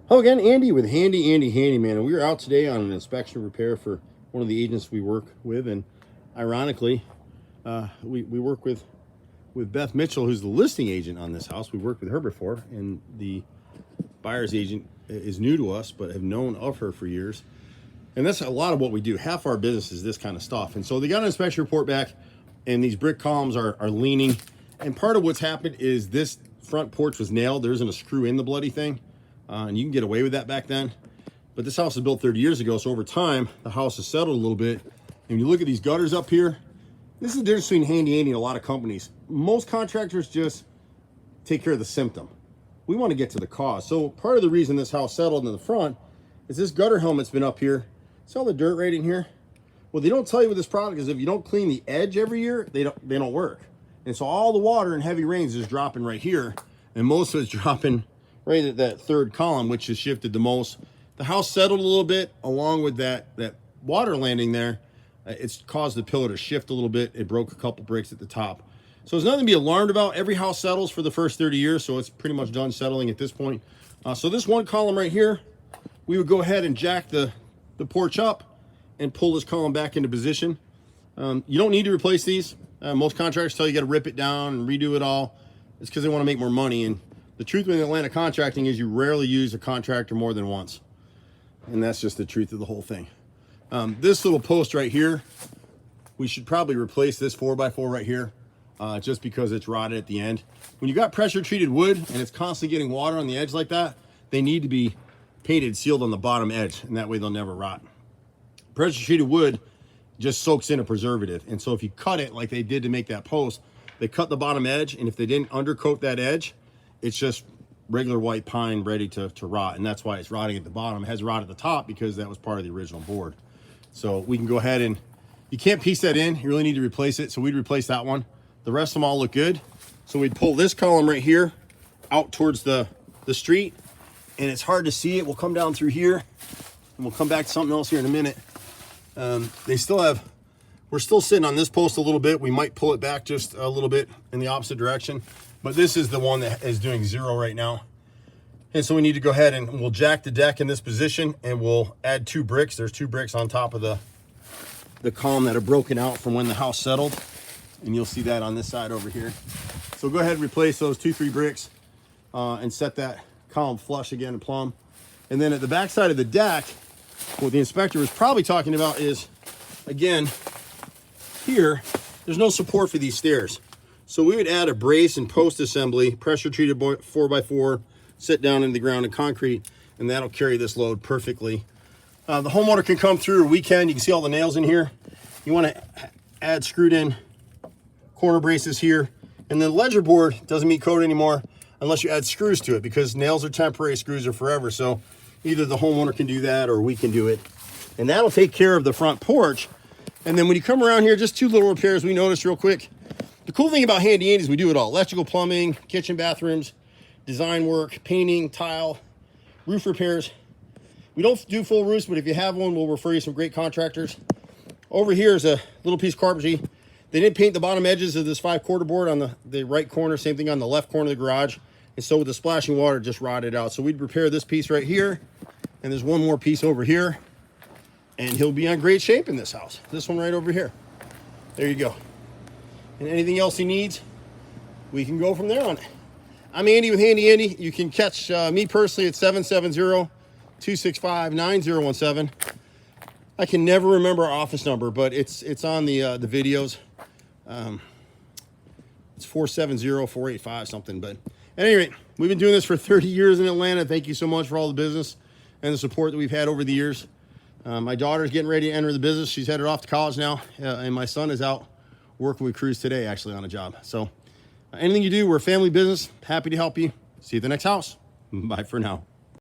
Hello again, Andy with Handy Andy Handyman, and we are out today on an inspection repair for one of the agents we work with, and ironically, we work with Beth Mitchell, who's the listing agent on this house. We've worked with her before, and the buyer's agent is new to us, but have known of her for years. And that's a lot of what we do. Half our business is this kind of stuff. And so they got an inspection report back, and these brick columns are leaning. And part of what's happened is this front porch was nailed. There isn't a screw in the bloody thing. And you can get away with that back then. But this house was built 30 years ago, so over time, the house has settled a little bit. And when you look at these gutters up here, this is the difference between Handy Andy and a lot of companies. Most contractors just take care of the symptom. We want to get to the cause. So part of the reason this house settled in the front is this gutter helmet's been up here. See all the dirt right in here? What they don't tell you with this product is if you don't clean the edge every year, they don't work. And so all the water in heavy rains is dropping right here, and most of it's dropping right at that third column, which has shifted the most. The house settled a little bit along with that water landing there. It's caused the pillar to shift a little bit. It broke a couple bricks at the top. So there's nothing to be alarmed about. Every house settles for the first 30 years, so it's pretty much done settling at this point. So this one column right here, we would go ahead and jack the porch up and pull this column back into position. You don't need to replace these. Most contractors tell you got to rip it down and redo it all. It's because they want to make more money. And the truth with Atlanta contracting is you rarely use a contractor more than once. And that's just the truth of the whole thing. This little post right here, we should probably replace this 4x4 right here, just because it's rotted at the end. When you got pressure treated wood and it's constantly getting water on the edge like that, they need to be painted, sealed on the bottom edge, and that way they'll never rot. Pressure treated wood just soaks in a preservative. And so if you cut it like they did to make that post, they cut the bottom edge, and if they didn't undercoat that edge, it's just regular white pine ready to rot, and that's why it's rotting at the bottom. It has rot at the top because that was part of the original board. So we can go ahead and, you can't piece that in, you really need to replace it, so we'd replace that one. The rest of them all look good. So we'd pull this column right here out towards the street, and it's hard to see it. We'll come down through here, and we'll come back to something else here in a minute. We're still sitting on this post a little bit. We might pull it back just a little bit in the opposite direction. But this is the one that is doing 0 right now. And so we need to go ahead and we'll jack the deck in this position, and we'll add 2 bricks. There's 2 bricks on top of the column that are broken out from when the house settled. And you'll see that on this side over here. So go ahead and replace those 2-3 bricks and set that column flush again and plumb. And then at the back side of the deck, what the inspector was probably talking about is, again, here, there's no support for these stairs. So we would add a brace and post assembly, pressure treated 4x4, sit down in the ground in concrete, and that'll carry this load perfectly. The homeowner can come through, or we can. You can see all the nails in here. You want to add screwed in corner braces here. And the ledger board doesn't meet code anymore unless you add screws to it, because nails are temporary, screws are forever. So either the homeowner can do that or we can do it. And that'll take care of the front porch. And then when you come around here, just 2 little repairs we noticed real quick. The cool thing about Handy Andy is we do it all. Electrical, plumbing, kitchen, bathrooms, design work, painting, tile, roof repairs. We don't do full roofs, but if you have one, we'll refer you some great contractors. Over here is a little piece of carpentry. They didn't paint the bottom edges of this 5/4 board on the right corner, same thing on the left corner of the garage. And so with the splashing water, it just rotted out. So we'd repair this piece right here, and there's one more piece over here, and he'll be on great shape in this house. This one right over here. There you go. And anything else he needs, we can go from there on it. I'm Andy with Handy Andy. You can catch me personally at 770-265-9017. I can never remember our office number, but it's on the videos. It's 470-485 something. But at any rate, we've been doing this for 30 years in Atlanta. Thank you so much for all the business and the support that we've had over the years. My daughter's getting ready to enter the business. She's headed off to college now, and my son is out working with crews today, actually, on a job. So anything you do, we're a family business. Happy to help you. See you at the next house. Bye for now.